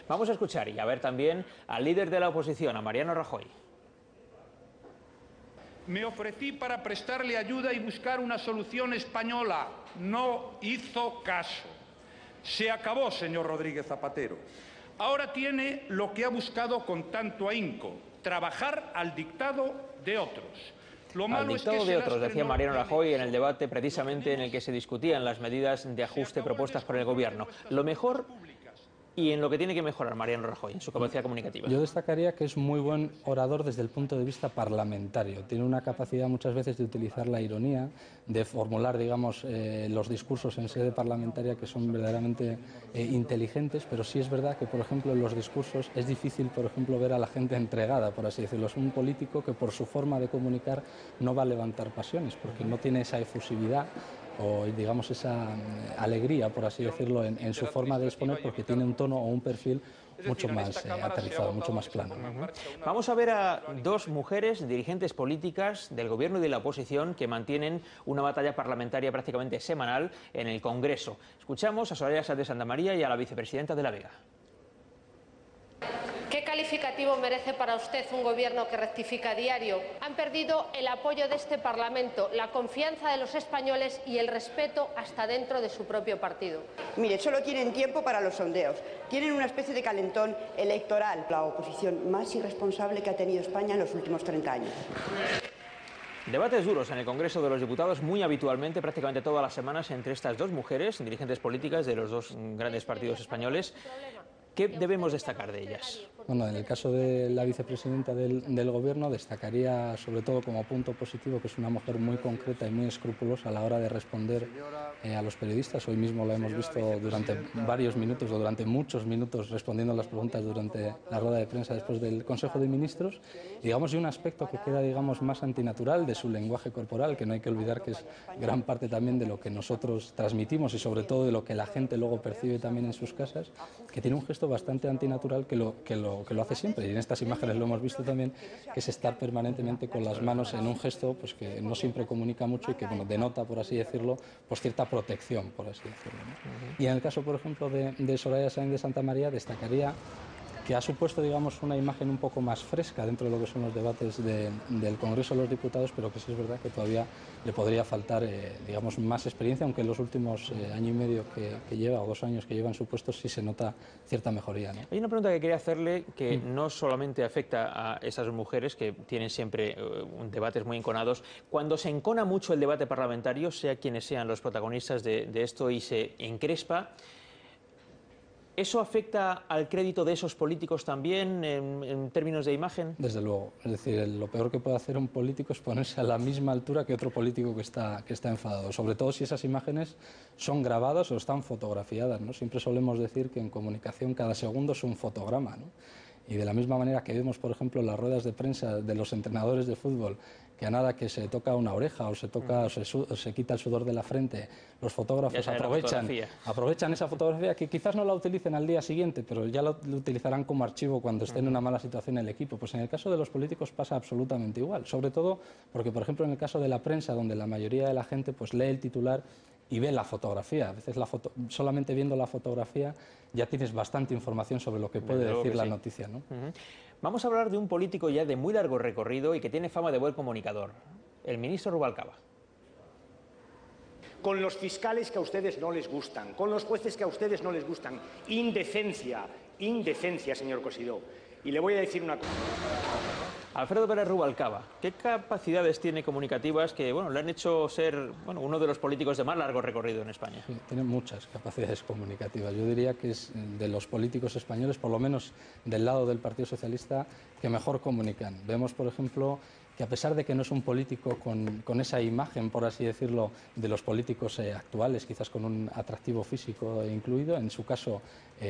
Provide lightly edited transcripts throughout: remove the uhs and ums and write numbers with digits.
Vamos a escuchar y a ver también al líder de la oposición, a Mariano Rajoy. Me ofrecí para prestarle ayuda y buscar una solución española. No hizo caso. Se acabó, señor Rodríguez Zapatero. Ahora tiene lo que ha buscado con tanto ahínco: trabajar al dictado de otros. Al dictado de otros, decía Mariano Rajoy en el debate precisamente en el que se discutían las medidas de ajuste propuestas por el Gobierno. Lo mejor y en lo que tiene que mejorar Mariano Rajoy, en su capacidad comunicativa. Yo destacaría que es muy buen orador desde el punto de vista parlamentario. Tiene una capacidad muchas veces de utilizar la ironía, de formular, digamos, los discursos en sede parlamentaria que son verdaderamente inteligentes, pero sí es verdad que, por ejemplo, en los discursos es difícil, por ejemplo, ver a la gente entregada, por así decirlo. Es un político que por su forma de comunicar no va a levantar pasiones, porque no tiene esa efusividad o, digamos, esa alegría, por así decirlo, en su forma de exponer, porque tiene un tono o un perfil mucho más aterrizado, mucho más plano. Vamos a ver a dos mujeres dirigentes políticas del Gobierno y de la oposición que mantienen una batalla parlamentaria prácticamente semanal en el Congreso. Escuchamos a Soraya Sáenz de Santamaría y a la vicepresidenta de la Vega. ¿Qué calificativo merece para usted un gobierno que rectifica a diario? Han perdido el apoyo de este Parlamento, la confianza de los españoles y el respeto hasta dentro de su propio partido. Mire, solo quieren tiempo para los sondeos. Quieren una especie de calentón electoral. La oposición más irresponsable que ha tenido España en los últimos 30 años. Debates duros en el Congreso de los Diputados, muy habitualmente, prácticamente todas las semanas, entre estas dos mujeres, dirigentes políticas de los dos grandes partidos españoles. ¿Qué debemos destacar de ellas? Bueno, en el caso de la vicepresidenta del Gobierno destacaría sobre todo como punto positivo que es una mujer muy concreta y muy escrupulosa a la hora de responder a los periodistas. Hoy mismo la hemos visto durante varios minutos o durante muchos minutos respondiendo a las preguntas durante la rueda de prensa después del Consejo de Ministros. Y digamos, de un aspecto que queda, digamos, más antinatural de su lenguaje corporal, que no hay que olvidar que es gran parte también de lo que nosotros transmitimos y sobre todo de lo que la gente luego percibe también en sus casas, que tiene un gesto bastante antinatural que lo hace siempre, y en estas imágenes lo hemos visto también, que es estar permanentemente con las manos en un gesto pues que no siempre comunica mucho y que, bueno, denota, por así decirlo, pues cierta protección, por así decirlo, ¿no? Y en el caso, por ejemplo, de Soraya Sáenz de Santamaría, destacaría que ha supuesto, digamos, una imagen un poco más fresca dentro de lo que son los debates del Congreso de los Diputados, pero que sí es verdad que todavía le podría faltar, digamos, más experiencia, aunque en los últimos año y medio que lleva, o 2 años que lleva en su puesto, sí se nota cierta mejoría, ¿no? Hay una pregunta que quería hacerle que no solamente afecta a esas mujeres que tienen siempre debates muy enconados. Cuando se encona mucho el debate parlamentario, sea quienes sean los protagonistas de esto, y se encrespa, ¿eso afecta al crédito de esos políticos también en términos de imagen? Desde luego. Es decir, lo peor que puede hacer un político es ponerse a la misma altura que otro político que está enfadado. Sobre todo si esas imágenes son grabadas o están fotografiadas, ¿no? Siempre solemos decir que en comunicación cada segundo es un fotograma, ¿no? Y de la misma manera que vemos, por ejemplo, las ruedas de prensa de los entrenadores de fútbol, que a nada que se toca una oreja o se toca o se quita el sudor de la frente, los fotógrafos aprovechan esa fotografía, que quizás no la utilicen al día siguiente, pero ya lo utilizarán como archivo cuando esté en una mala situación el equipo. Pues en el caso de los políticos pasa absolutamente igual, sobre todo porque, por ejemplo, en el caso de la prensa, donde la mayoría de la gente pues lee el titular y ve la fotografía. A veces solamente viendo la fotografía ya tienes bastante información sobre lo que puede decir la noticia, ¿no? Vamos a hablar de un político ya de muy largo recorrido y que tiene fama de buen comunicador, el ministro Rubalcaba. Con los fiscales que a ustedes no les gustan, con los jueces que a ustedes no les gustan. Indecencia, indecencia, señor Cosidó. Y le voy a decir una cosa. Alfredo Pérez Rubalcaba, ¿qué capacidades tiene comunicativas que, bueno, le han hecho ser, bueno, uno de los políticos de más largo recorrido en España? Sí, tiene muchas capacidades comunicativas. Yo diría que es de los políticos españoles, por lo menos del lado del Partido Socialista, que mejor comunican. Vemos, por ejemplo, que a pesar de que no es un político con esa imagen, por así decirlo, de los políticos actuales, quizás con un atractivo físico incluido, en su caso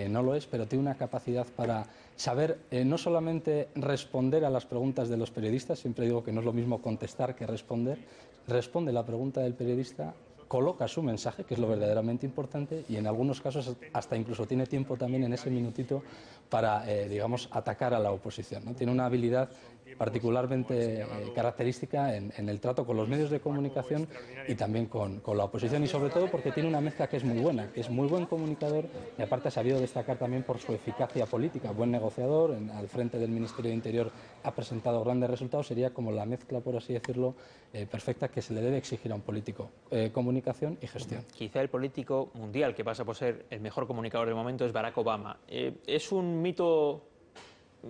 no lo es, pero tiene una capacidad para saber no solamente responder a las preguntas de los periodistas, siempre digo que no es lo mismo contestar que responder, responde la pregunta del periodista, coloca su mensaje, que es lo verdaderamente importante, y en algunos casos hasta incluso tiene tiempo también en ese minutito para, digamos, atacar a la oposición, ¿no? Tiene una habilidad particularmente característica en el trato con los medios de comunicación y también con la oposición, y sobre todo porque tiene una mezcla que es muy buena, que es muy buen comunicador y aparte ha sabido destacar también por su eficacia política, buen negociador, al frente del Ministerio de Interior ha presentado grandes resultados, sería como la mezcla, por así decirlo, perfecta que se le debe exigir a un político, comunicación y gestión. Quizá el político mundial que pasa por ser el mejor comunicador del momento es Barack Obama. ¿Es un mito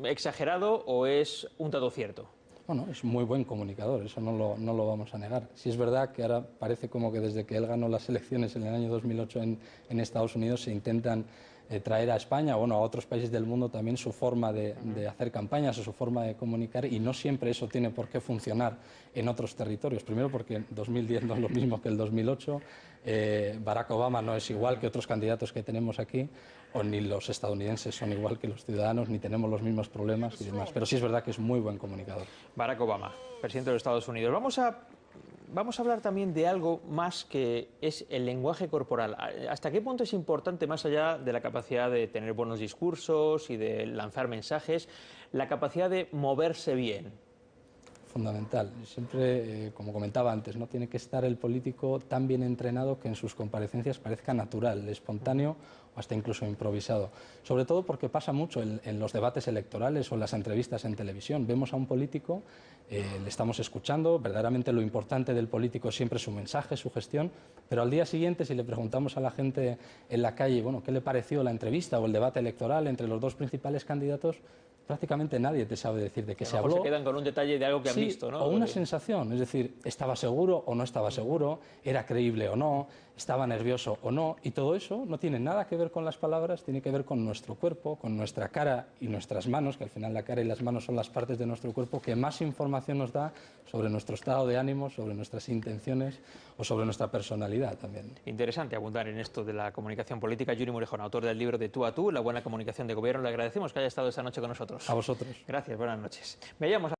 exagerado o es un dato cierto? Bueno, es muy buen comunicador, eso no lo vamos a negar. Sí es verdad que ahora parece como que desde que él ganó las elecciones en el año 2008 en Estados Unidos se intentan traer a España, bueno, a otros países del mundo también su forma de hacer campañas o su forma de comunicar, y no siempre eso tiene por qué funcionar en otros territorios. Primero porque 2010 no es lo mismo que el 2008, Barack Obama no es igual que otros candidatos que tenemos aquí, o ni los estadounidenses son igual que los ciudadanos, ni tenemos los mismos problemas y demás. Pero sí es verdad que es muy buen comunicador. Barack Obama, presidente de los Estados Unidos. Vamos a hablar también de algo más que es el lenguaje corporal. ¿Hasta qué punto es importante, más allá de la capacidad de tener buenos discursos y de lanzar mensajes, la capacidad de moverse bien? Fundamental. Siempre, como comentaba antes, ¿no? Tiene que estar el político tan bien entrenado que en sus comparecencias parezca natural, espontáneo o hasta incluso improvisado. Sobre todo porque pasa mucho en los debates electorales o en las entrevistas en televisión. Vemos a un político, le estamos escuchando, verdaderamente lo importante del político es siempre su mensaje, su gestión, pero al día siguiente, si le preguntamos a la gente en la calle, bueno, ¿qué le pareció la entrevista o el debate electoral entre los dos principales candidatos?, prácticamente nadie te sabe decir de qué se habló. Se quedan con un detalle de algo que han sí, visto, ¿no? O una sensación, es decir, ¿estaba seguro o no estaba seguro? ¿Era creíble o no? ¿Estaba nervioso o no? Y todo eso no tiene nada que ver con las palabras, tiene que ver con nuestro cuerpo, con nuestra cara y nuestras manos, que al final la cara y las manos son las partes de nuestro cuerpo que más información nos da sobre nuestro estado de ánimo, sobre nuestras intenciones o sobre nuestra personalidad también. Interesante abundar en esto de la comunicación política. Yuri Morejón, autor del libro De tú a tú, la buena comunicación de gobierno. Le agradecemos que haya estado esta noche con nosotros. A vosotros. Gracias, buenas noches. Veamos